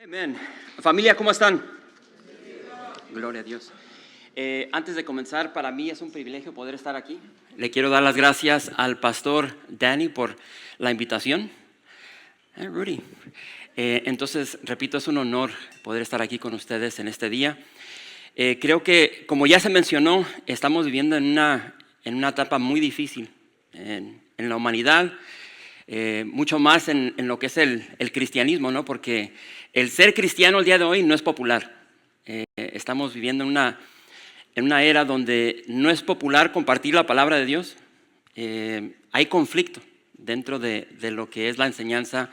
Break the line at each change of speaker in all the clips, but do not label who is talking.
Amén. Familia, ¿cómo están? Gloria a Dios. Antes de comenzar, para mí es un privilegio poder estar aquí. Le quiero dar las gracias al pastor Danny por la invitación. Rudy. Entonces, repito, es un honor poder estar aquí con ustedes en este día. Creo que, como ya se mencionó, estamos viviendo en una etapa muy difícil en la humanidad. Mucho más en lo que es el cristianismo, ¿no? Porque el ser cristiano el día de hoy no es popular. Estamos viviendo en una era donde no es popular compartir la palabra de Dios. Hay conflicto dentro de lo que es la enseñanza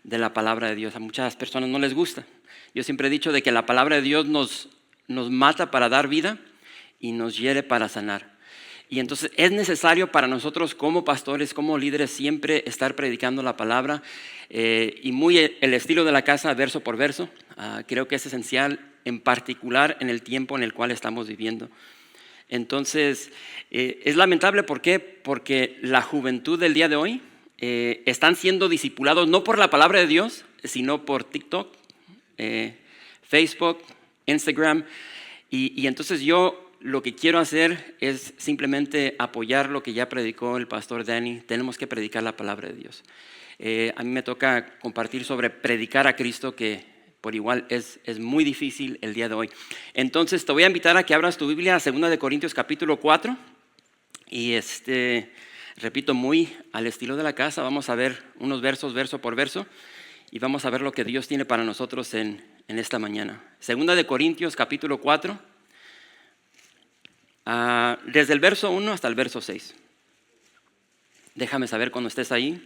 de la palabra de Dios. A muchas personas no les gusta. Yo siempre he dicho de que la palabra de Dios nos mata para dar vida y nos hiere para sanar. Y entonces es necesario para nosotros como pastores, como líderes, siempre estar predicando la palabra y muy el estilo de la casa, verso por verso. Creo que es esencial, en particular en el tiempo en el cual estamos viviendo. Entonces, es lamentable, ¿por qué? Porque la juventud del día de hoy están siendo discipulados no por la palabra de Dios, sino por TikTok, Facebook, Instagram. Y entonces yo lo que quiero hacer es simplemente apoyar lo que ya predicó el pastor Danny. Tenemos que predicar la palabra de Dios. A mí me toca compartir sobre predicar a Cristo, que por igual es muy difícil el día de hoy. Entonces te voy a invitar a que abras tu Biblia a 2 Corintios capítulo 4. Y repito, muy al estilo de la casa, vamos a ver unos versos, verso por verso, y vamos a ver lo que Dios tiene para nosotros en esta mañana. 2 Corintios capítulo 4. Desde el verso 1 hasta el verso 6. Déjame saber cuando estés ahí.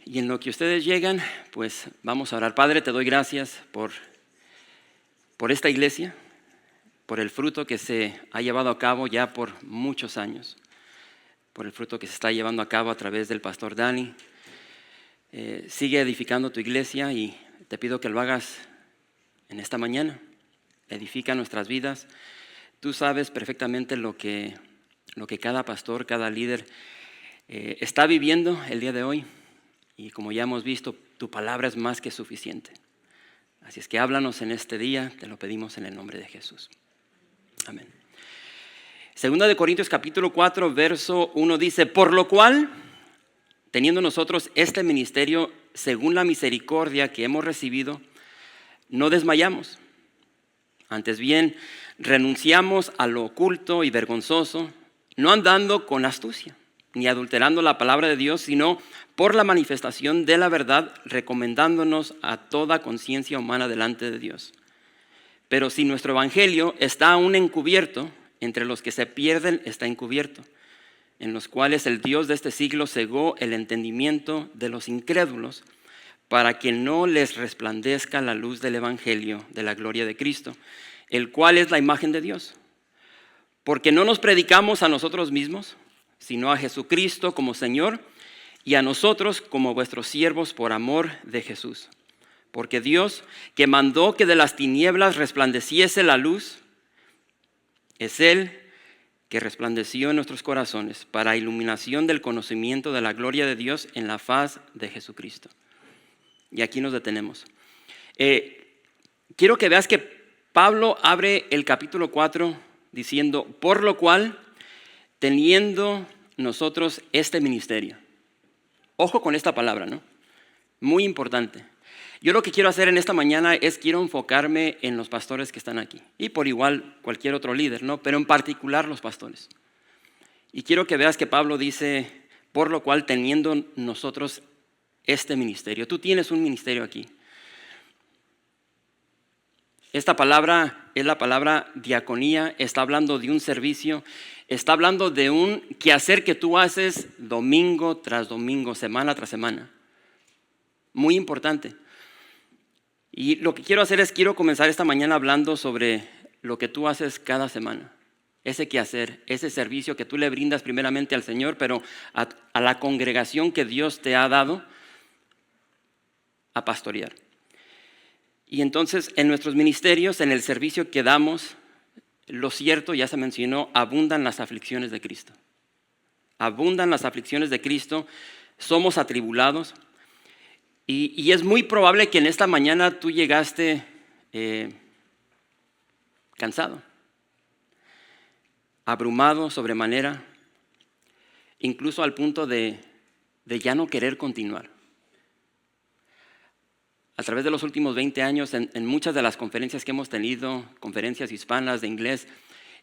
Y en lo que ustedes llegan, pues vamos a orar. Padre, te doy gracias por esta iglesia, por el fruto que se ha llevado a cabo ya por muchos años, por el fruto que se está llevando a cabo a través del pastor Danny. Sigue edificando tu iglesia y te pido que lo hagas en esta mañana. Edifica nuestras vidas. Tú sabes perfectamente lo que cada pastor, cada líder está viviendo el día de hoy. Y como ya hemos visto, tu palabra es más que suficiente. Así es que háblanos en este día, te lo pedimos en el nombre de Jesús. Amén. 2 Corintios capítulo 4, verso 1 dice: por lo cual, teniendo nosotros este ministerio, según la misericordia que hemos recibido, no desmayamos. Antes bien, renunciamos a lo oculto y vergonzoso, no andando con astucia, ni adulterando la palabra de Dios, sino por la manifestación de la verdad, recomendándonos a toda conciencia humana delante de Dios. Pero si nuestro evangelio está aún encubierto, entre los que se pierden está encubierto, en los cuales el Dios de este siglo cegó el entendimiento de los incrédulos, para que no les resplandezca la luz del evangelio de la gloria de Cristo, el cual es la imagen de Dios. Porque no nos predicamos a nosotros mismos, sino a Jesucristo como Señor, y a nosotros como vuestros siervos por amor de Jesús. Porque Dios, que mandó que de las tinieblas resplandeciese la luz, es Él que resplandeció en nuestros corazones para iluminación del conocimiento de la gloria de Dios en la faz de Jesucristo. Y aquí nos detenemos. Quiero que veas que Pablo abre el capítulo 4 diciendo: por lo cual, teniendo nosotros este ministerio. Ojo con esta palabra, ¿no? Muy importante. Yo lo que quiero hacer en esta mañana es quiero enfocarme en los pastores que están aquí. Y por igual cualquier otro líder, ¿no? Pero en particular los pastores. Y quiero que veas que Pablo dice: por lo cual, teniendo nosotros este ministerio. Tú tienes un ministerio aquí. Esta palabra es la palabra diaconía. Está hablando de un servicio. Está hablando de un quehacer que tú haces domingo tras domingo, semana tras semana. Muy importante. Y lo que quiero hacer es, quiero comenzar esta mañana hablando sobre lo que tú haces cada semana. Ese quehacer, ese servicio que tú le brindas primeramente al Señor, pero a la congregación que Dios te ha dado a pastorear. Y entonces en nuestros ministerios, en el servicio que damos, lo cierto, ya se mencionó, abundan las aflicciones de Cristo. Abundan las aflicciones de Cristo, somos atribulados. Y es muy probable que en esta mañana tú llegaste cansado, abrumado sobremanera, incluso al punto de ya no querer continuar. A través de los últimos 20 años, en muchas de las conferencias que hemos tenido, conferencias hispanas de inglés,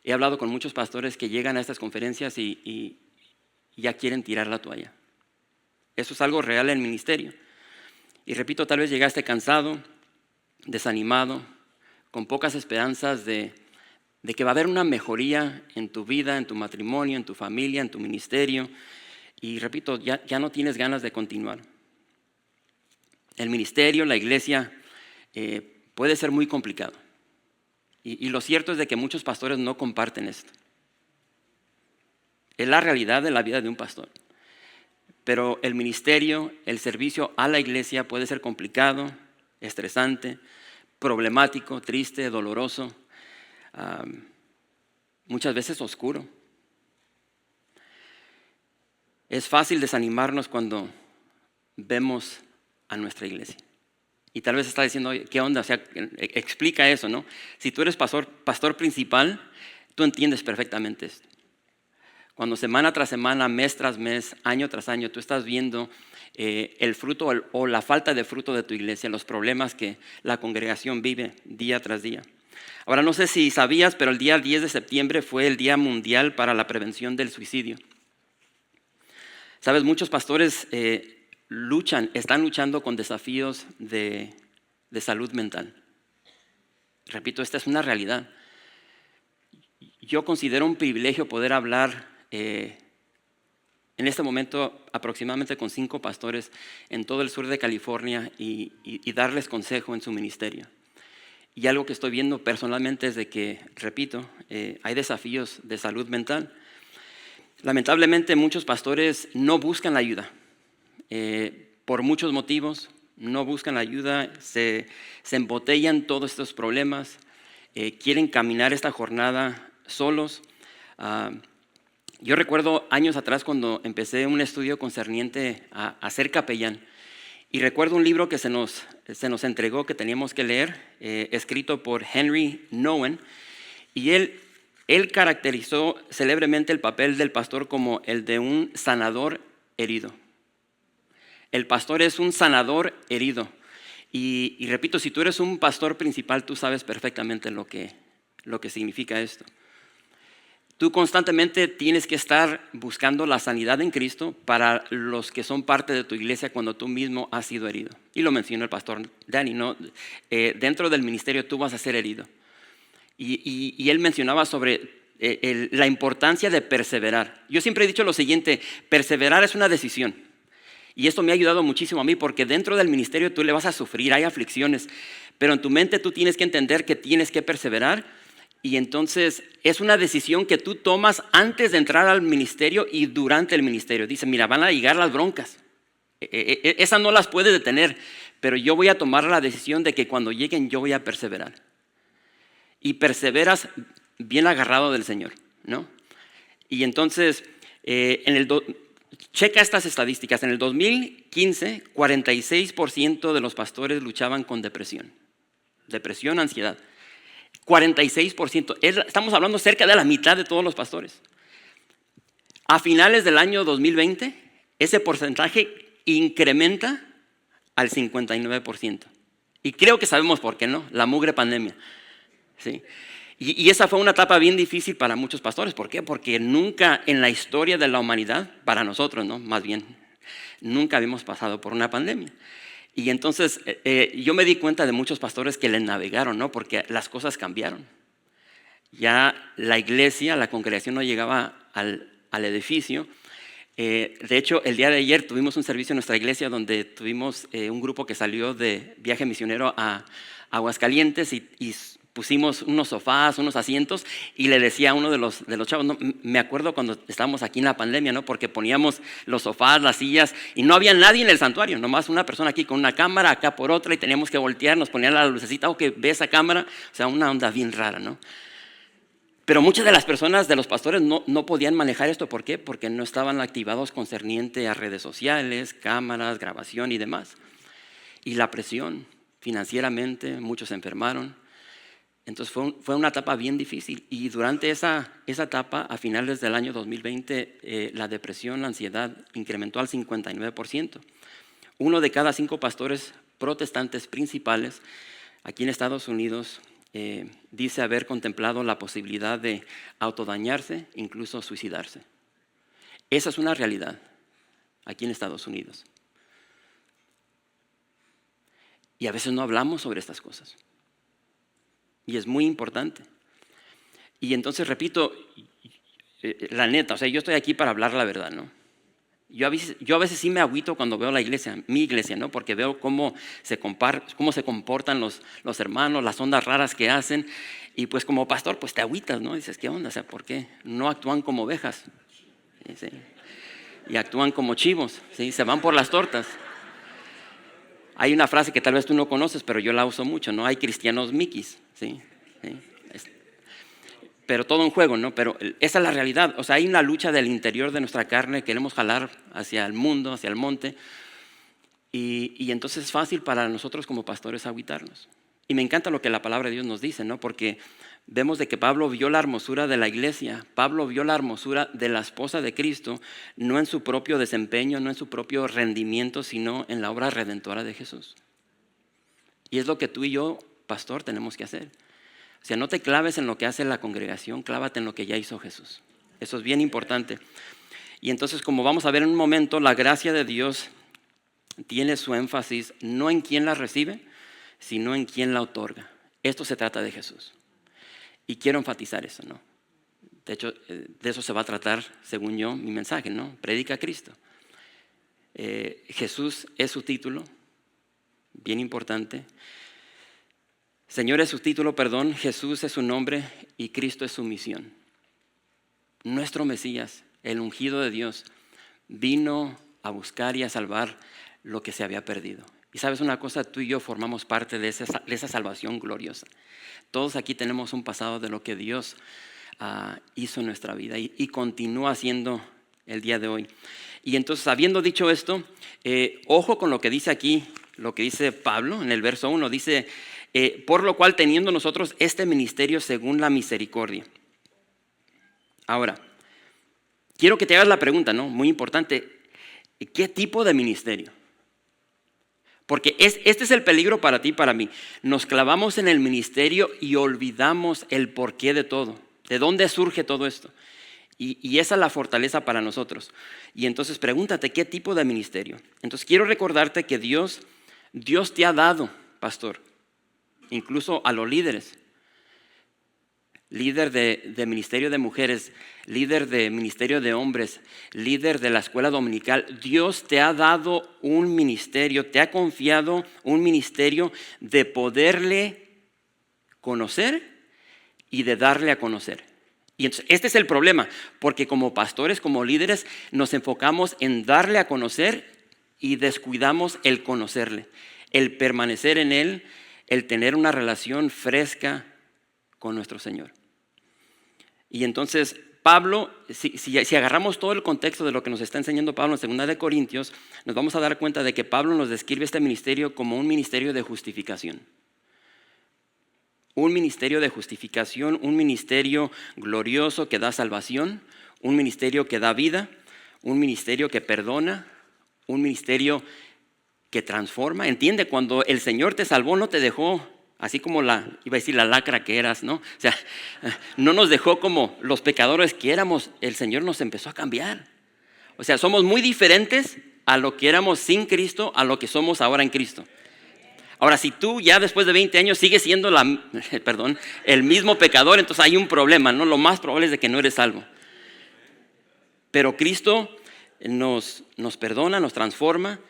he hablado con muchos pastores que llegan a estas conferencias y ya quieren tirar la toalla. Eso es algo real en el ministerio. Y repito, tal vez llegaste cansado, desanimado, con pocas esperanzas de que va a haber una mejoría en tu vida, en tu matrimonio, en tu familia, en tu ministerio. Y repito, ya no tienes ganas de continuar. El ministerio, la iglesia, puede ser muy complicado. Y lo cierto es de que muchos pastores no comparten esto. Es la realidad de la vida de un pastor. Pero el ministerio, el servicio a la iglesia puede ser complicado, estresante, problemático, triste, doloroso, muchas veces oscuro. Es fácil desanimarnos cuando vemos a nuestra iglesia. Y tal vez está diciendo, ¿qué onda? O sea, explica eso, ¿no? Si tú eres pastor principal, tú entiendes perfectamente esto. Cuando semana tras semana, mes tras mes, año tras año, tú estás viendo el fruto o la falta de fruto de tu iglesia, los problemas que la congregación vive día tras día. Ahora, no sé si sabías, pero el día 10 de septiembre fue el Día Mundial para la Prevención del Suicidio. Sabes, muchos pastores están luchando con desafíos de salud mental. Repito, esta es una realidad. Yo considero un privilegio poder hablar en este momento aproximadamente con 5 pastores en todo el sur de California y darles consejo en su ministerio. Y algo que estoy viendo personalmente es de que, repito, hay desafíos de salud mental. Lamentablemente muchos pastores no buscan la ayuda. Por muchos motivos no buscan la ayuda, se embotellan todos estos problemas, quieren caminar esta jornada solos. Yo recuerdo años atrás cuando empecé un estudio concerniente a ser capellán, y recuerdo un libro que se nos entregó que teníamos que leer, escrito por Henry Nouwen, y él caracterizó célebremente el papel del pastor como el de un sanador herido. El pastor es un sanador herido. Y repito, si tú eres un pastor principal, tú sabes perfectamente lo que significa esto. Tú constantemente tienes que estar buscando la sanidad en Cristo para los que son parte de tu iglesia cuando tú mismo has sido herido. Y lo mencionó el pastor Danny, ¿no? Dentro del ministerio tú vas a ser herido. Y él mencionaba sobre la importancia de perseverar. Yo siempre he dicho lo siguiente: perseverar es una decisión. Y esto me ha ayudado muchísimo a mí, porque dentro del ministerio tú le vas a sufrir, hay aflicciones, pero en tu mente tú tienes que entender que tienes que perseverar. Y entonces es una decisión que tú tomas antes de entrar al ministerio y durante el ministerio. Dice, mira, van a llegar las broncas. Esas no las puedes detener, pero yo voy a tomar la decisión de que cuando lleguen yo voy a perseverar. Y perseveras bien agarrado del Señor, ¿no? Y entonces, checa estas estadísticas. En el 2015, 46% de los pastores luchaban con depresión. Depresión, ansiedad. 46%. Estamos hablando cerca de la mitad de todos los pastores. A finales del año 2020, ese porcentaje incrementa al 59%. Y creo que sabemos por qué, ¿no? La mugre pandemia. ¿Sí? Y esa fue una etapa bien difícil para muchos pastores. ¿Por qué? Porque nunca en la historia de la humanidad, para nosotros, ¿no? Más bien, nunca habíamos pasado por una pandemia. Y entonces yo me di cuenta de muchos pastores que le navegaron, ¿no? Porque las cosas cambiaron. Ya la iglesia, la congregación no llegaba al edificio. De hecho, el día de ayer tuvimos un servicio en nuestra iglesia donde tuvimos un grupo que salió de viaje misionero a Aguascalientes y pusimos unos sofás, unos asientos, y le decía a uno de los chavos, no, me acuerdo cuando estábamos aquí en la pandemia, ¿no? Porque poníamos los sofás, las sillas, y no había nadie en el santuario, nomás una persona aquí con una cámara, acá por otra, y teníamos que voltear, nos ponían la lucecita, que ve esa cámara, o sea, una onda bien rara, ¿no? Pero muchas de las personas, de los pastores, no podían manejar esto. ¿Por qué? Porque no estaban activados concerniente a redes sociales, cámaras, grabación y demás. y la presión financieramente, muchos se enfermaron. Entonces fue una etapa bien difícil y durante esa etapa, a finales del año 2020, la depresión, la ansiedad incrementó al 59%. 1 de cada 5 pastores protestantes principales aquí en Estados Unidos dice haber contemplado la posibilidad de autodañarse, incluso suicidarse. Esa es una realidad aquí en Estados Unidos. Y a veces no hablamos sobre estas cosas. Y es muy importante. Y entonces, repito, la neta, o sea, yo estoy aquí para hablar la verdad, ¿no? Yo a veces sí me agüito cuando veo la iglesia, mi iglesia, ¿no? Porque veo cómo se comportan los hermanos, las ondas raras que hacen. Y pues como pastor, pues te agüitas, ¿no? Dices, ¿qué onda? O sea, ¿por qué no actúan como ovejas? ¿Sí? Y actúan como chivos, ¿sí? Se van por las tortas. Hay una frase que tal vez tú no conoces, pero yo la uso mucho, ¿no? Hay cristianos miquis, ¿sí? ¿Sí? Pero todo en juego, ¿no? Pero esa es la realidad. O sea, hay una lucha del interior de nuestra carne, queremos jalar hacia el mundo, hacia el monte. Y entonces es fácil para nosotros como pastores agüitarnos. Y me encanta lo que la palabra de Dios nos dice, ¿no? Porque vemos de que Pablo vio la hermosura de la iglesia, Pablo vio la hermosura de la esposa de Cristo, no en su propio desempeño, no en su propio rendimiento, sino en la obra redentora de Jesús. Y es lo que tú y yo, pastor, tenemos que hacer. O sea, no te claves en lo que hace la congregación, clávate en lo que ya hizo Jesús. Eso es bien importante. Y entonces, como vamos a ver en un momento, la gracia de Dios tiene su énfasis no en quién la recibe, sino en quién la otorga. Esto se trata de Jesús. Y quiero enfatizar eso, ¿no? De hecho, de eso se va a tratar, según yo, mi mensaje, ¿no? Predica a Cristo. Jesús es su título, bien importante. Señor es su título, perdón, Jesús es su nombre y Cristo es su misión. Nuestro Mesías, el ungido de Dios, vino a buscar y a salvar lo que se había perdido. Y sabes una cosa, tú y yo formamos parte de esa salvación gloriosa. Todos aquí tenemos un pasado de lo que Dios hizo en nuestra vida y continúa haciendo el día de hoy. Y entonces, habiendo dicho esto, ojo con lo que dice aquí, lo que dice Pablo en el verso 1, dice, por lo cual teniendo nosotros este ministerio según la misericordia. Ahora, quiero que te hagas la pregunta, ¿no? Muy importante, ¿qué tipo de ministerio? Porque este es el peligro para ti y para mí. Nos clavamos en el ministerio y olvidamos el porqué de todo. ¿De dónde surge todo esto? Y esa es la fortaleza para nosotros. Y entonces pregúntate, ¿qué tipo de ministerio? Entonces quiero recordarte que Dios te ha dado, pastor, incluso a los líderes. Líder de ministerio de mujeres, líder de ministerio de hombres, líder de la escuela dominical. Dios te ha dado un ministerio, te ha confiado un ministerio de poderle conocer y de darle a conocer. Y entonces este es el problema, porque como pastores, como líderes, nos enfocamos en darle a conocer y descuidamos el conocerle, el permanecer en él, el tener una relación fresca con nuestro Señor. Y entonces Pablo, si agarramos todo el contexto de lo que nos está enseñando Pablo en 2 de Corintios, nos vamos a dar cuenta de que Pablo nos describe este ministerio como un ministerio de justificación. Un ministerio de justificación, un ministerio glorioso que da salvación, un ministerio que da vida, un ministerio que perdona, un ministerio que transforma. Entiende, cuando el Señor te salvó no te dejó así como la lacra que eras, ¿no? O sea, no nos dejó como los pecadores que éramos, el Señor nos empezó a cambiar. O sea, somos muy diferentes a lo que éramos sin Cristo, a lo que somos ahora en Cristo. Ahora, si tú ya después de 20 años sigues siendo el mismo pecador, entonces hay un problema, ¿no? Lo más probable es de que no eres salvo. Pero Cristo nos perdona, nos transforma.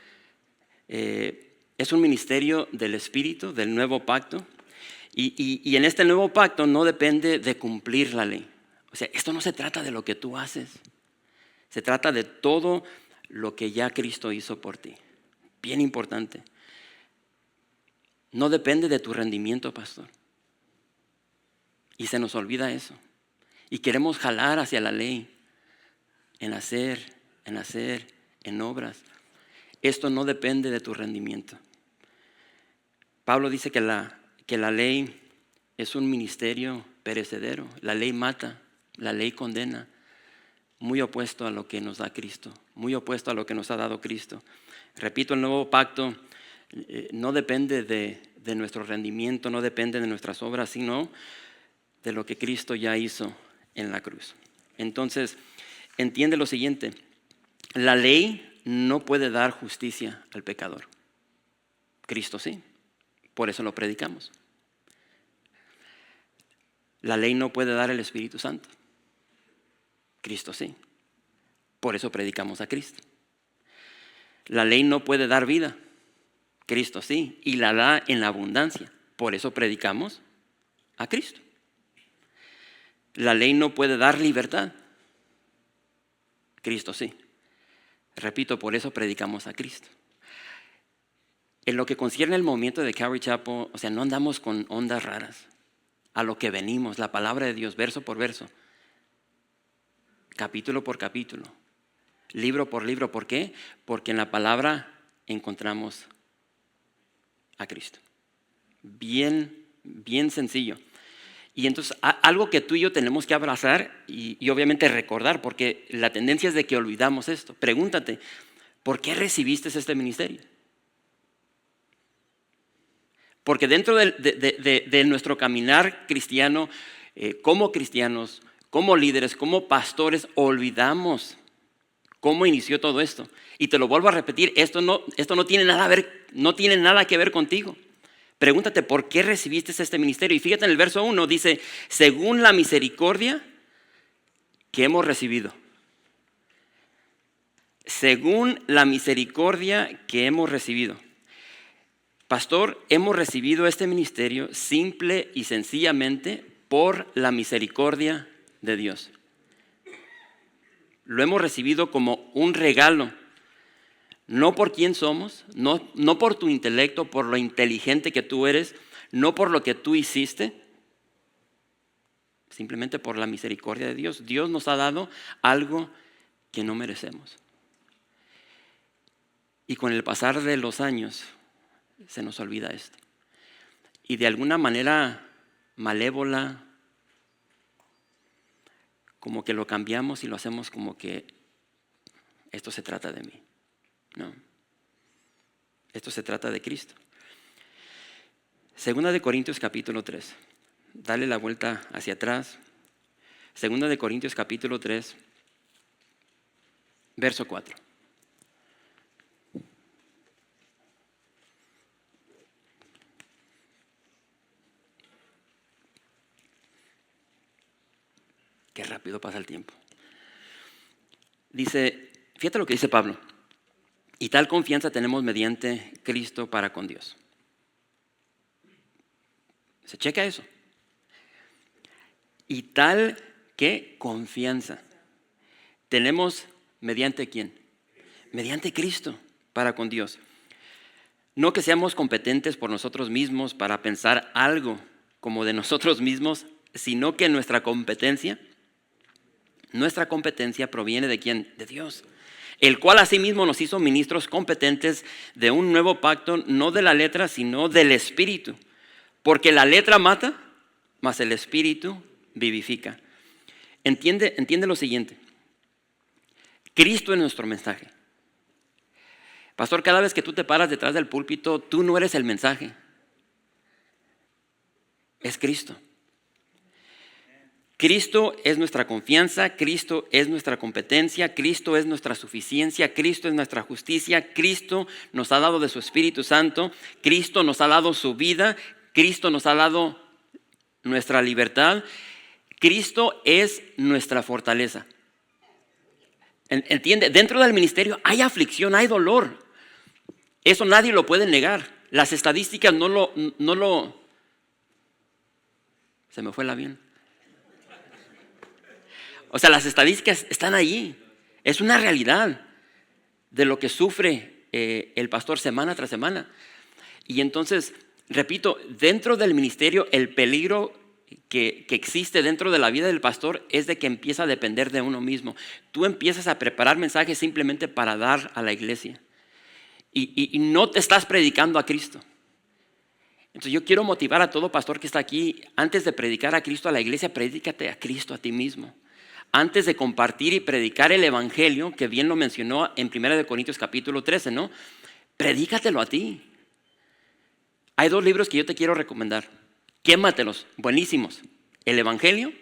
Es un ministerio del Espíritu, del nuevo pacto. Y en este nuevo pacto no depende de cumplir la ley. O sea, esto no se trata de lo que tú haces. Se trata de todo lo que ya Cristo hizo por ti. Bien importante. No depende de tu rendimiento, pastor. Y se nos olvida eso. Y queremos jalar hacia la ley. En hacer, en obras. Esto no depende de tu rendimiento. Pablo dice que la ley es un ministerio perecedero. La ley mata, la ley condena. Muy opuesto a lo que nos da Cristo, muy opuesto a lo que nos ha dado Cristo. Repito, el nuevo pacto no depende de nuestro rendimiento, no depende de nuestras obras, sino de lo que Cristo ya hizo en la cruz. Entonces, entiende lo siguiente: la ley no puede dar justicia al pecador. Cristo sí, por eso lo predicamos. La ley no puede dar el Espíritu Santo. Cristo sí, por eso predicamos a Cristo. La ley no puede dar vida. Cristo sí, y la da en la abundancia. Por eso predicamos a Cristo. La ley no puede dar libertad. Cristo sí. Repito, por eso predicamos a Cristo. En lo que concierne al movimiento de Calvary Chapel, o sea, no andamos con ondas raras. A lo que venimos, la palabra de Dios, verso por verso, capítulo por capítulo, libro por libro. ¿Por qué? Porque en la palabra encontramos a Cristo. Bien sencillo. Y entonces algo que tú y yo tenemos que abrazar y obviamente recordar, porque la tendencia es de que olvidamos esto. Pregúntate, ¿por qué recibiste este ministerio? Porque dentro de nuestro caminar cristiano, como cristianos, como líderes, como pastores, olvidamos cómo inició todo esto. Y te lo vuelvo a repetir, esto no tiene nada que ver contigo. Pregúntate, ¿por qué recibiste este ministerio? Y fíjate en el verso 1, dice, según la misericordia que hemos recibido. Según la misericordia que hemos recibido. Pastor, hemos recibido este ministerio simple y sencillamente por la misericordia de Dios. Lo hemos recibido como un regalo, no por quién somos, no por tu intelecto, por lo inteligente que tú eres, no por lo que tú hiciste, simplemente por la misericordia de Dios. Dios nos ha dado algo que no merecemos. Y con el pasar de los años se nos olvida esto. Y de alguna manera malévola, como que lo cambiamos y lo hacemos como que esto se trata de mí. No, esto se trata de Cristo. Segunda de Corintios capítulo 3. Dale la vuelta hacia atrás. Segunda de Corintios capítulo 3, verso 4. Qué rápido pasa el tiempo. Dice, fíjate lo que dice Pablo. Y tal confianza tenemos mediante Cristo para con Dios. Se checa eso. Y tal que confianza tenemos mediante ¿quién? Mediante Cristo para con Dios. No que seamos competentes por nosotros mismos para pensar algo como de nosotros mismos, sino que nuestra competencia proviene ¿de quién? De Dios, el cual asimismo nos hizo ministros competentes de un nuevo pacto, no de la letra, sino del Espíritu. Porque la letra mata, mas el Espíritu vivifica. Entiende lo siguiente. Cristo es nuestro mensaje. Pastor, cada vez que tú te paras detrás del púlpito, tú no eres el mensaje. Es Cristo. Cristo es nuestra confianza, Cristo es nuestra competencia, Cristo es nuestra suficiencia, Cristo es nuestra justicia, Cristo nos ha dado de su Espíritu Santo, Cristo nos ha dado su vida, Cristo nos ha dado nuestra libertad, Cristo es nuestra fortaleza. ¿Entiende? Dentro del ministerio hay aflicción, hay dolor. Eso nadie lo puede negar. Las estadísticas no lo. Se me fue el avión. O sea, las estadísticas están allí. Es una realidad de lo que sufre el pastor semana tras semana. Y entonces, repito, dentro del ministerio el peligro que existe dentro de la vida del pastor es de que empieza a depender de uno mismo. Tú empiezas a preparar mensajes simplemente para dar a la iglesia. Y no te estás predicando a Cristo. Entonces yo quiero motivar a todo pastor que está aquí, antes de predicar a Cristo a la iglesia, predícate a Cristo a ti mismo. Antes de compartir y predicar el evangelio, que bien lo mencionó en 1 Corintios capítulo 13, ¿no? Predícatelo a ti. Hay 2 libros que yo te quiero recomendar. Quématelos, buenísimos. El evangelio,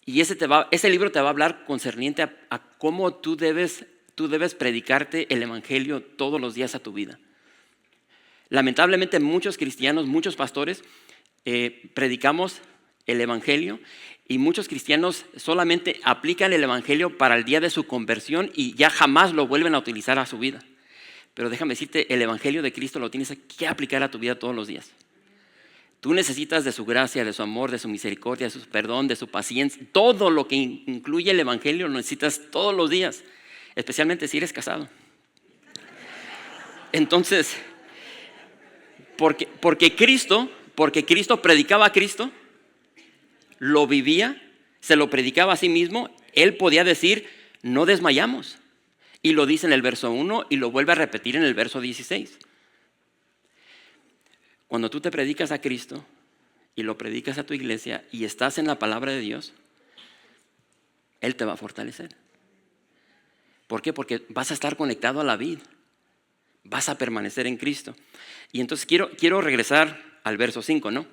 y ese libro te va a hablar concerniente a cómo tú debes predicarte el evangelio todos los días a tu vida. Lamentablemente muchos cristianos, muchos pastores predicamos el evangelio y muchos cristianos solamente aplican el evangelio para el día de su conversión y ya jamás lo vuelven a utilizar a su vida. Pero déjame decirte, el evangelio de Cristo lo tienes que aplicar a tu vida todos los días. Tú necesitas de su gracia, de su amor, de su misericordia, de su perdón, de su paciencia. Todo lo que incluye el evangelio lo necesitas todos los días, especialmente si eres casado. Entonces, porque Cristo predicaba a Cristo, lo vivía, se lo predicaba a sí mismo, él podía decir, no desmayamos. Y lo dice en el verso 1 y lo vuelve a repetir en el verso 16. Cuando tú te predicas a Cristo y lo predicas a tu iglesia y estás en la palabra de Dios, Él te va a fortalecer. ¿Por qué? Porque vas a estar conectado a la vid. Vas a permanecer en Cristo. Y entonces quiero regresar al verso 5, ¿no?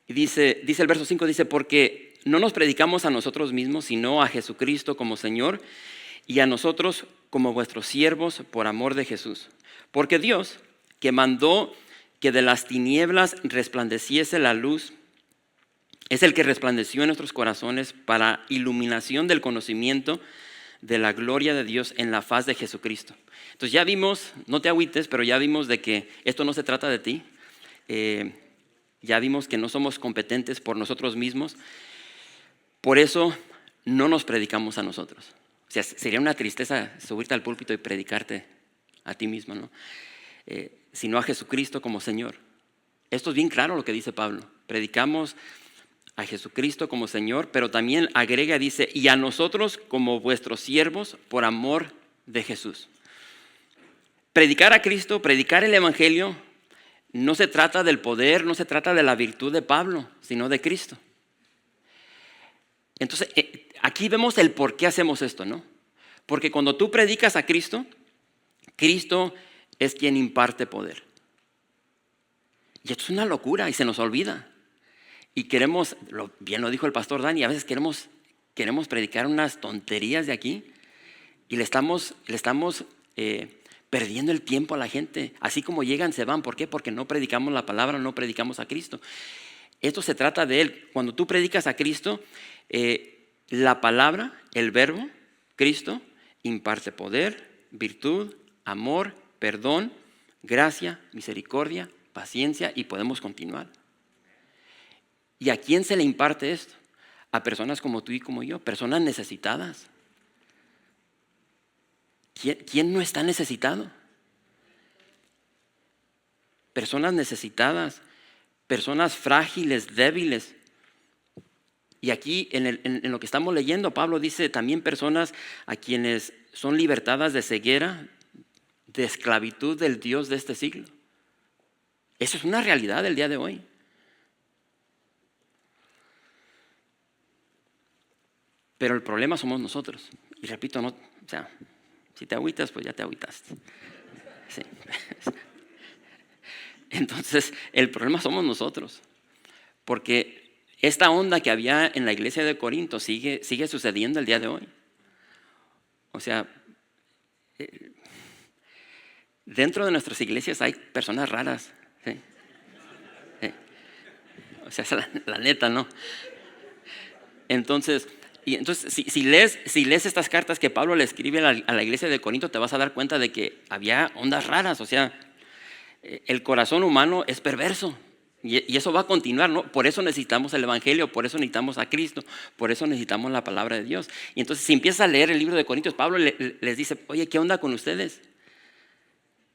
Y dice el verso 5, dice, porque no nos predicamos a nosotros mismos, sino a Jesucristo como Señor y a nosotros como vuestros siervos por amor de Jesús. Porque Dios, que mandó que de las tinieblas resplandeciese la luz, es el que resplandeció en nuestros corazones para iluminación del conocimiento de la gloria de Dios en la faz de Jesucristo. Entonces ya vimos, no te agüites, pero ya vimos de que esto no se trata de ti. Ya vimos que no somos competentes por nosotros mismos. Por eso no nos predicamos a nosotros. O sea, sería una tristeza subirte al púlpito y predicarte a ti mismo, ¿no? Sino a Jesucristo como Señor. Esto es bien claro lo que dice Pablo. Predicamos a Jesucristo como Señor, pero también agrega, dice, y a nosotros como vuestros siervos por amor de Jesús. Predicar a Cristo, predicar el evangelio, no se trata del poder, no se trata de la virtud de Pablo, sino de Cristo. Entonces, aquí vemos el por qué hacemos esto, ¿no? Porque cuando tú predicas a Cristo, Cristo es quien imparte poder. Y esto es una locura y se nos olvida. Y queremos, bien lo dijo el pastor Dani, a veces queremos predicar unas tonterías de aquí y le estamos perdiendo el tiempo a la gente. Así como llegan, se van. ¿Por qué? Porque no predicamos la palabra, no predicamos a Cristo. Esto se trata de Él. Cuando tú predicas a Cristo, la palabra, el verbo, Cristo, imparte poder, virtud, amor, perdón, gracia, misericordia, paciencia y podemos continuar. ¿Y a quién se le imparte esto? A personas como tú y como yo, personas necesitadas. ¿Quién no está necesitado? Personas necesitadas, personas frágiles, débiles. Y aquí en lo que estamos leyendo, Pablo dice también personas a quienes son libertadas de ceguera, de esclavitud del Dios de este siglo. Eso es una realidad del día de hoy. Pero el problema somos nosotros. Y repito, no, o sea, si te agüitas, pues ya te agüitaste. Sí. Entonces, el problema somos nosotros. Porque esta onda que había en la iglesia de Corinto sigue sucediendo el día de hoy. O sea, dentro de nuestras iglesias hay personas raras. ¿Sí? ¿Sí? O sea, la neta, ¿no? Entonces, si lees estas cartas que Pablo le escribe a la iglesia de Corinto, te vas a dar cuenta de que había ondas raras. O sea, el corazón humano es perverso y eso va a continuar, ¿no? Por eso necesitamos el evangelio, por eso necesitamos a Cristo, por eso necesitamos la palabra de Dios. Y entonces, si empiezas a leer el libro de Corintios, Pablo les dice, oye, ¿qué onda con ustedes?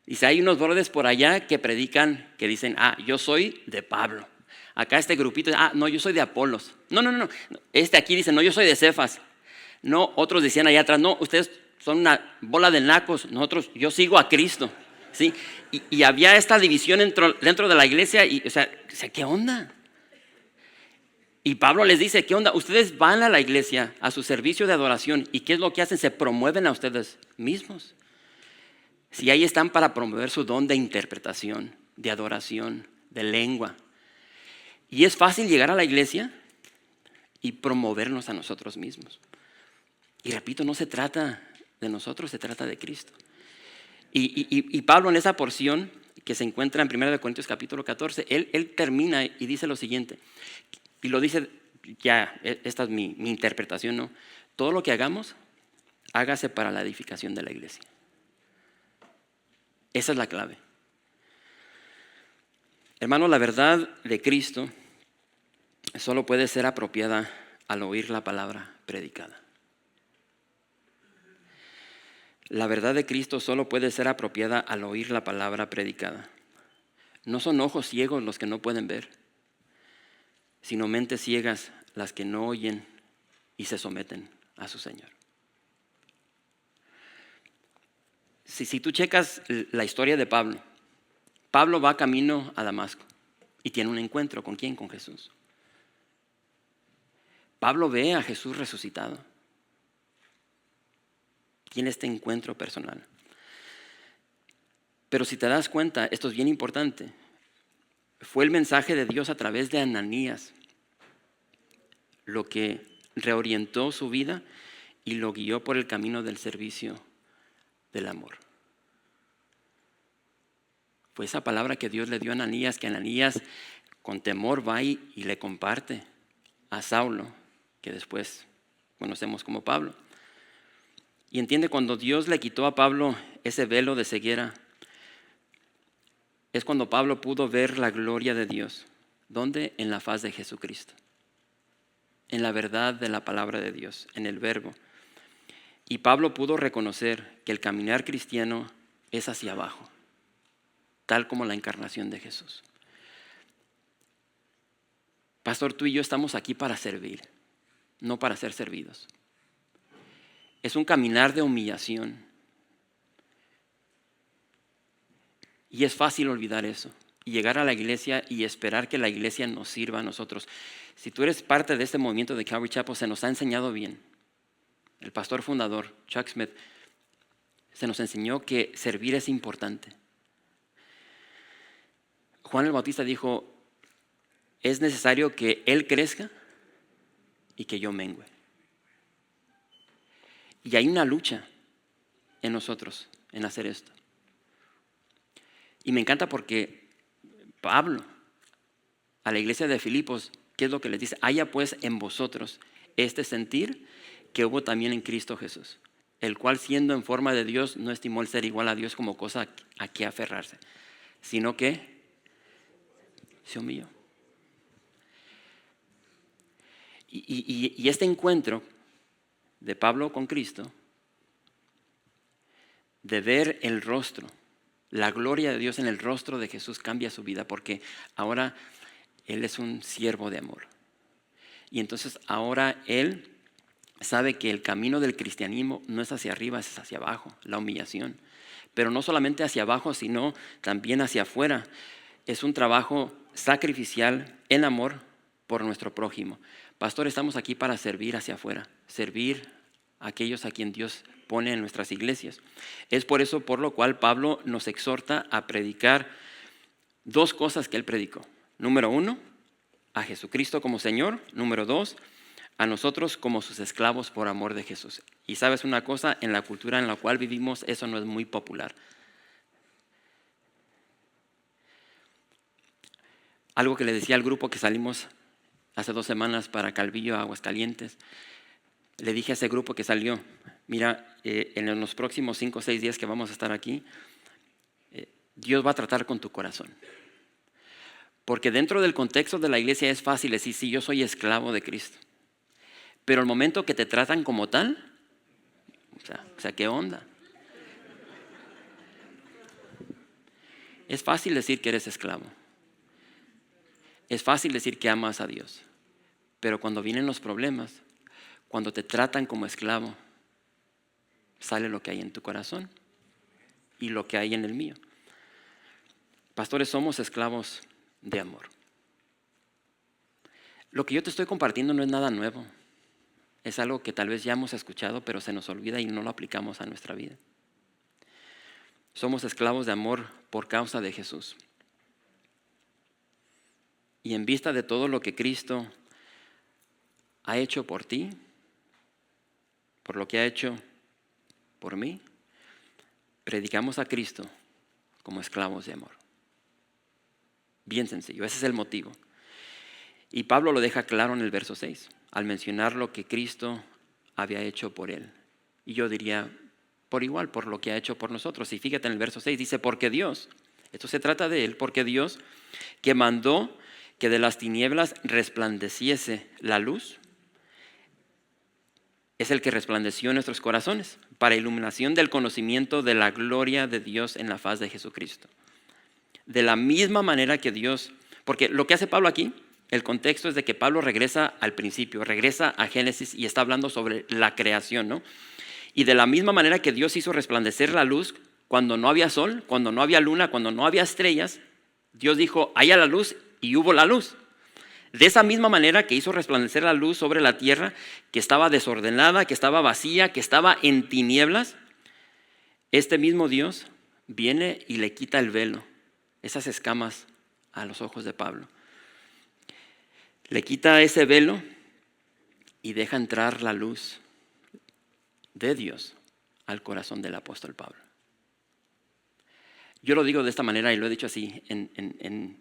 Dice, hay unos brothers por allá que predican, que dicen, yo soy de Pablo. Acá este grupito, no, yo soy de Apolos. No. Este aquí dice, no, yo soy de Cefas. No, otros decían allá atrás, no, ustedes son una bola de nacos. Yo sigo a Cristo. ¿sí? Y había esta división dentro de la iglesia y, o sea, ¿qué onda? Y Pablo les dice, ¿qué onda? Ustedes van a la iglesia, a su servicio de adoración, ¿y qué es lo que hacen? Se promueven a ustedes mismos. Si ahí están para promover su don de interpretación, de adoración, de lengua. Y es fácil llegar a la iglesia y promovernos a nosotros mismos. Y repito, no se trata de nosotros, se trata de Cristo. Y Pablo en esa porción que se encuentra en 1 Corintios capítulo 14, él termina y dice lo siguiente, y lo dice, ya, esta es mi interpretación, ¿no? Todo lo que hagamos, hágase para la edificación de la iglesia. Esa es la clave. Hermano, la verdad de Cristo solo puede ser apropiada al oír la palabra predicada. La verdad de Cristo solo puede ser apropiada al oír la palabra predicada. No son ojos ciegos los que no pueden ver, sino mentes ciegas las que no oyen y se someten a su Señor. Si tú checas la historia de Pablo, Pablo va camino a Damasco y tiene un encuentro. ¿Con quién? Con Jesús. Pablo ve a Jesús resucitado. Tiene este encuentro personal. Pero si te das cuenta, esto es bien importante, fue el mensaje de Dios a través de Ananías lo que reorientó su vida y lo guió por el camino del servicio del amor. Fue esa palabra que Dios le dio a Ananías, que Ananías con temor va y le comparte a Saulo, que después conocemos como Pablo. Y entiende, cuando Dios le quitó a Pablo ese velo de ceguera, es cuando Pablo pudo ver la gloria de Dios. ¿Dónde? En la faz de Jesucristo. En la verdad de la palabra de Dios, en el verbo. Y Pablo pudo reconocer que el caminar cristiano es hacia abajo, tal como la encarnación de Jesús. Pastor, tú y yo estamos aquí para servir, no para ser servidos. Es un caminar de humillación. Y es fácil olvidar eso y llegar a la iglesia y esperar que la iglesia nos sirva a nosotros. Si tú eres parte de este movimiento de Calvary Chapel, se nos ha enseñado bien. El pastor fundador, Chuck Smith, se nos enseñó que servir es importante. Juan el Bautista dijo, es necesario que Él crezca y que yo mengüe. Y hay una lucha en nosotros en hacer esto. Y me encanta porque Pablo, a la iglesia de Filipos, ¿qué es lo que les dice? Haya pues en vosotros este sentir que hubo también en Cristo Jesús, el cual siendo en forma de Dios no estimó el ser igual a Dios como cosa a que aferrarse, sino que se humilló. Y este encuentro de Pablo con Cristo, de ver el rostro, la gloria de Dios en el rostro de Jesús, cambia su vida, porque ahora Él es un siervo de amor. Y entonces ahora Él sabe que el camino del cristianismo no es hacia arriba, es hacia abajo, la humillación. Pero no solamente hacia abajo, sino también hacia afuera. Es un trabajo sacrificial en amor por nuestro prójimo. Pastor, estamos aquí para servir hacia afuera, servir a aquellos a quien Dios pone en nuestras iglesias. Es por eso por lo cual Pablo nos exhorta a predicar dos cosas que él predicó. Número 1, a Jesucristo como Señor. Número 2, a nosotros como sus esclavos por amor de Jesús. Y sabes una cosa, en la cultura en la cual vivimos eso no es muy popular. Algo que le decía al grupo que salimos hace 2 semanas para Calvillo, Aguascalientes, le dije a ese grupo que salió, mira, en los próximos 5 o 6 días que vamos a estar aquí, Dios va a tratar con tu corazón. Porque dentro del contexto de la iglesia es fácil decir, sí, yo soy esclavo de Cristo. Pero el momento que te tratan como tal, o sea, ¿qué onda? Es fácil decir que eres esclavo. Es fácil decir que amas a Dios. Pero cuando vienen los problemas, cuando te tratan como esclavo, sale lo que hay en tu corazón y lo que hay en el mío. Pastores, somos esclavos de amor. Lo que yo te estoy compartiendo no es nada nuevo. Es algo que tal vez ya hemos escuchado, pero se nos olvida y no lo aplicamos a nuestra vida. Somos esclavos de amor por causa de Jesús. Y en vista de todo lo que Cristo ha hecho por ti, por lo que ha hecho por mí, predicamos a Cristo como esclavos de amor. Bien sencillo, ese es el motivo. Y Pablo lo deja claro en el verso 6, al mencionar lo que Cristo había hecho por él. Y yo diría, por igual, por lo que ha hecho por nosotros. Y fíjate en el verso 6, dice, porque Dios, esto se trata de él, porque Dios que mandó que de las tinieblas resplandeciese la luz, es el que resplandeció en nuestros corazones para iluminación del conocimiento de la gloria de Dios en la faz de Jesucristo. De la misma manera que Dios, porque lo que hace Pablo aquí, el contexto es de que Pablo regresa al principio, regresa a Génesis y está hablando sobre la creación, ¿no? Y de la misma manera que Dios hizo resplandecer la luz cuando no había sol, cuando no había luna, cuando no había estrellas, Dios dijo, haya la luz y hubo la luz. De esa misma manera que hizo resplandecer la luz sobre la tierra, que estaba desordenada, que estaba vacía, que estaba en tinieblas, este mismo Dios viene y le quita el velo, esas escamas a los ojos de Pablo. Le quita ese velo y deja entrar la luz de Dios al corazón del apóstol Pablo. Yo lo digo de esta manera y lo he dicho así en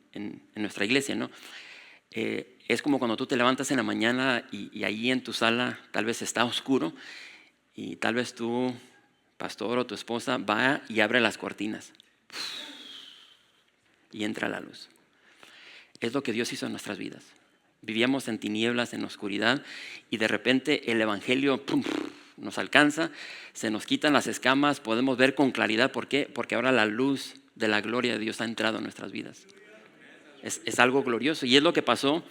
nuestra iglesia, ¿no? Es como cuando tú te levantas en la mañana y ahí en tu sala tal vez está oscuro y tal vez tu pastor o tu esposa va y abre las cortinas y entra la luz. Es lo que Dios hizo en nuestras vidas. Vivíamos en tinieblas, en oscuridad y de repente el evangelio nos alcanza, se nos quitan las escamas, podemos ver con claridad. ¿Por qué? Porque ahora la luz de la gloria de Dios ha entrado en nuestras vidas. Es algo glorioso y es lo que pasó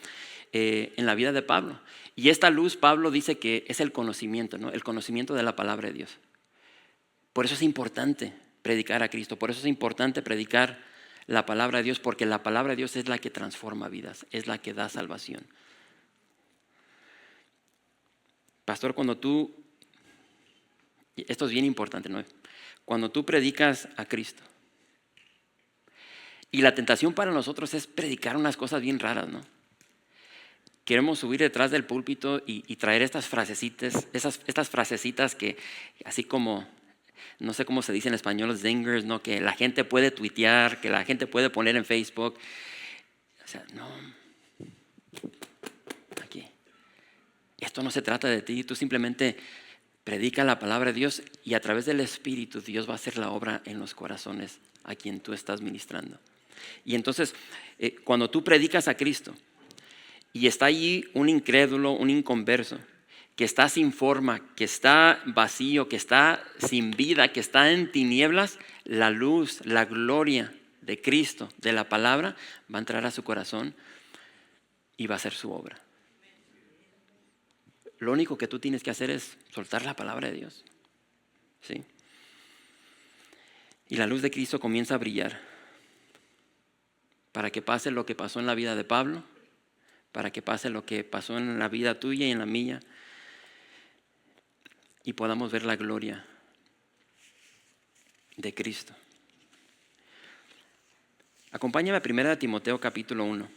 en la vida de Pablo. Y esta luz, Pablo dice que es el conocimiento, ¿no? El conocimiento de la palabra de Dios. Por eso es importante predicar a Cristo, por eso es importante predicar la palabra de Dios, porque la palabra de Dios es la que transforma vidas, es la que da salvación. Pastor, esto es bien importante, ¿no? Cuando tú predicas a Cristo, y la tentación para nosotros es predicar unas cosas bien raras, ¿no? Queremos subir detrás del púlpito y traer estas frasecitas, estas frasecitas que así como, no sé cómo se dice en español, zingers, ¿no? Que la gente puede tuitear, que la gente puede poner en Facebook. O sea, no. Aquí. Esto no se trata de ti, tú simplemente predica la palabra de Dios y a través del Espíritu Dios va a hacer la obra en los corazones a quien tú estás ministrando. Y entonces, cuando tú predicas a Cristo y está allí un incrédulo, un inconverso, que está sin forma, que está vacío, que está sin vida, que está en tinieblas, la luz, la gloria de Cristo, de la palabra, va a entrar a su corazón y va a hacer su obra. Lo único que tú tienes que hacer es soltar la palabra de Dios. ¿Sí? Y la luz de Cristo comienza a brillar para que pase lo que pasó en la vida de Pablo, para que pase lo que pasó en la vida tuya y en la mía, y podamos ver la gloria de Cristo. Acompáñame a 1 Timoteo capítulo 1.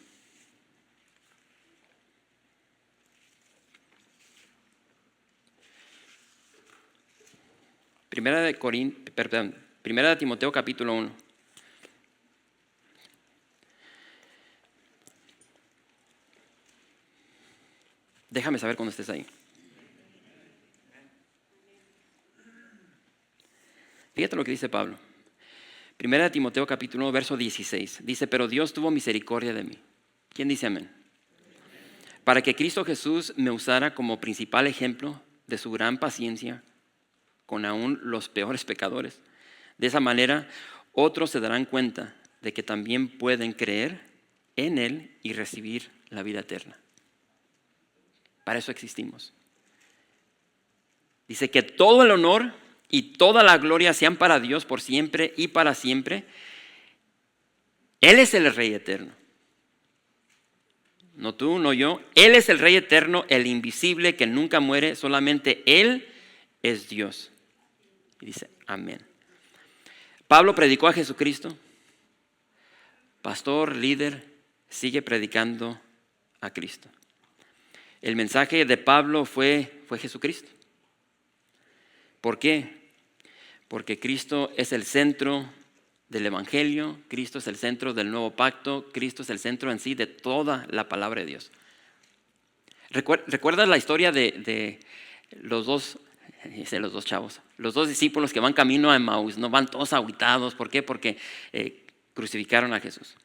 Primera de Timoteo capítulo 1. Déjame saber cuando estés ahí. Fíjate lo que dice Pablo. Primera de Timoteo capítulo 1, verso 16. Dice, pero Dios tuvo misericordia de mí. ¿Quién dice amén? Para que Cristo Jesús me usara como principal ejemplo de su gran paciencia con aún los peores pecadores. De esa manera, otros se darán cuenta de que también pueden creer en Él y recibir la vida eterna. Para eso existimos. Dice que todo el honor y toda la gloria sean para Dios por siempre y para siempre. Él es el Rey eterno. No tú, no yo. Él es el Rey eterno, el invisible que nunca muere. Solamente Él es Dios. Y dice, amén. Pablo predicó a Jesucristo. Pastor, líder, sigue predicando a Cristo. El mensaje de Pablo fue Jesucristo. ¿Por qué? Porque Cristo es el centro del Evangelio, Cristo es el centro del nuevo pacto, Cristo es el centro en sí de toda la palabra de Dios. ¿Recuerdas la historia de los dos chavos, los dos discípulos que van camino a Emmaús? No van todos agüitados. ¿Por qué? Porque crucificaron a Jesús.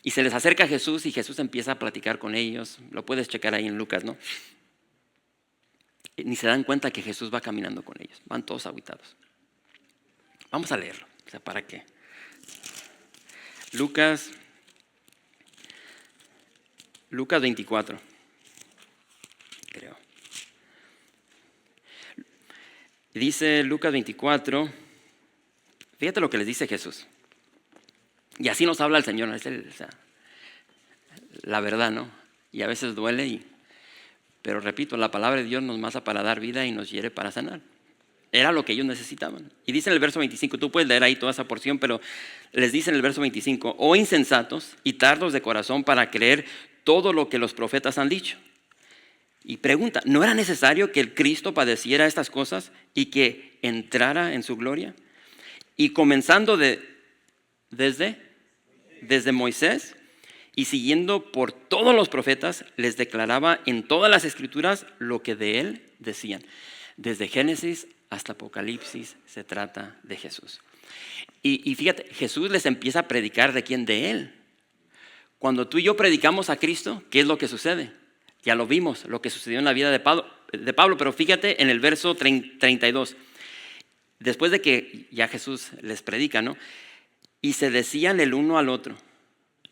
Y se les acerca a Jesús y Jesús empieza a platicar con ellos. Lo puedes checar ahí en Lucas, ¿no? Ni se dan cuenta que Jesús va caminando con ellos. Van todos agüitados. Vamos a leerlo. O sea, ¿para qué? Lucas 24, creo. Dice Lucas 24, fíjate lo que les dice Jesús. Y así nos habla el Señor, es la verdad, ¿no? Y a veces duele, pero repito, la palabra de Dios nos masa para dar vida y nos hiere para sanar. Era lo que ellos necesitaban. Y dice en el verso 25, tú puedes leer ahí toda esa porción, pero les dice en el verso 25, oh insensatos y tardos de corazón para creer todo lo que los profetas han dicho. Y pregunta, ¿no era necesario que el Cristo padeciera estas cosas y que entrara en su gloria? Y comenzando desde Moisés y siguiendo por todos los profetas, les declaraba en todas las escrituras lo que de él decían. Desde Génesis hasta Apocalipsis se trata de Jesús. Y fíjate, Jesús les empieza a predicar de quién, de él. Cuando tú y yo predicamos a Cristo, ¿qué es lo que sucede? Ya lo vimos, lo que sucedió en la vida de Pablo, pero fíjate en el verso 32. Después de que ya Jesús les predica, ¿no? Y se decían el uno al otro,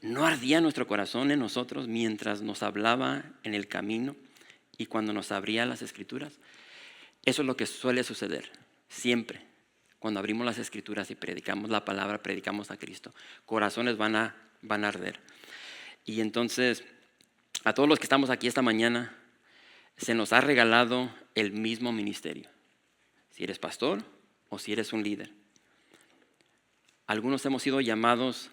¿no ardía nuestro corazón en nosotros mientras nos hablaba en el camino y cuando nos abría las escrituras? Eso es lo que suele suceder siempre. Cuando abrimos las escrituras y predicamos la palabra, predicamos a Cristo, corazones van a arder. Y entonces, a todos los que estamos aquí esta mañana, se nos ha regalado el mismo ministerio. Si eres pastor o si eres un líder. Algunos hemos sido llamados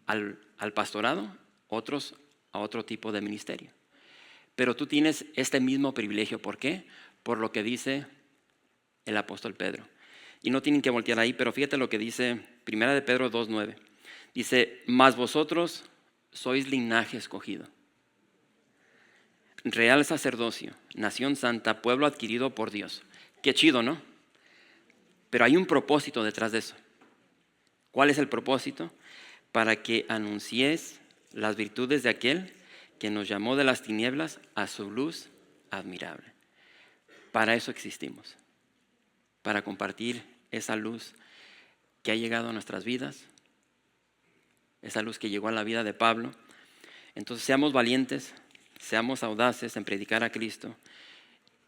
al pastorado, otros a otro tipo de ministerio. Pero tú tienes este mismo privilegio. ¿Por qué? Por lo que dice el apóstol Pedro. Y no tienen que voltear ahí, pero fíjate lo que dice 1 de Pedro 2:9. Dice, mas vosotros sois linaje escogido, real sacerdocio, nación santa, pueblo adquirido por Dios. Qué chido, ¿no? Pero hay un propósito detrás de eso. ¿Cuál es el propósito? Para que anunciéis las virtudes de aquel que nos llamó de las tinieblas a su luz admirable. Para eso existimos, para compartir esa luz que ha llegado a nuestras vidas, esa luz que llegó a la vida de Pablo. Entonces seamos valientes, seamos audaces en predicar a Cristo,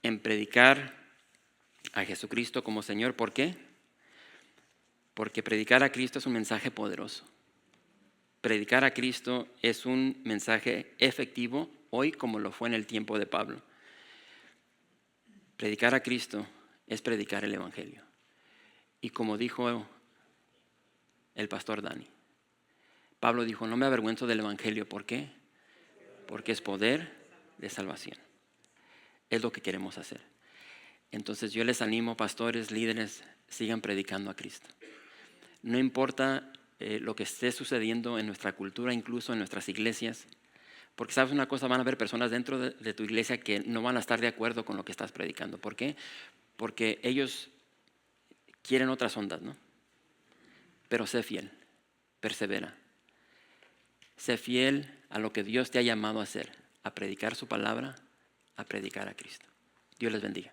en predicar a Jesucristo como Señor. ¿Por qué? Porque predicar a Cristo es un mensaje poderoso. Predicar a Cristo es un mensaje efectivo hoy como lo fue en el tiempo de Pablo. Predicar a Cristo es predicar el Evangelio. Y como dijo el pastor Dani, Pablo dijo, no me avergüenzo del Evangelio. ¿Por qué? Porque es poder de salvación. Es lo que queremos hacer. Entonces yo les animo, pastores, líderes, sigan predicando a Cristo. No importa lo que esté sucediendo en nuestra cultura, incluso en nuestras iglesias. Porque sabes una cosa, van a haber personas dentro de tu iglesia que no van a estar de acuerdo con lo que estás predicando. ¿Por qué? Porque ellos quieren otras ondas, ¿no? Pero sé fiel, persevera. Sé fiel a lo que Dios te ha llamado a hacer, a predicar su palabra, a predicar a Cristo. Dios les bendiga.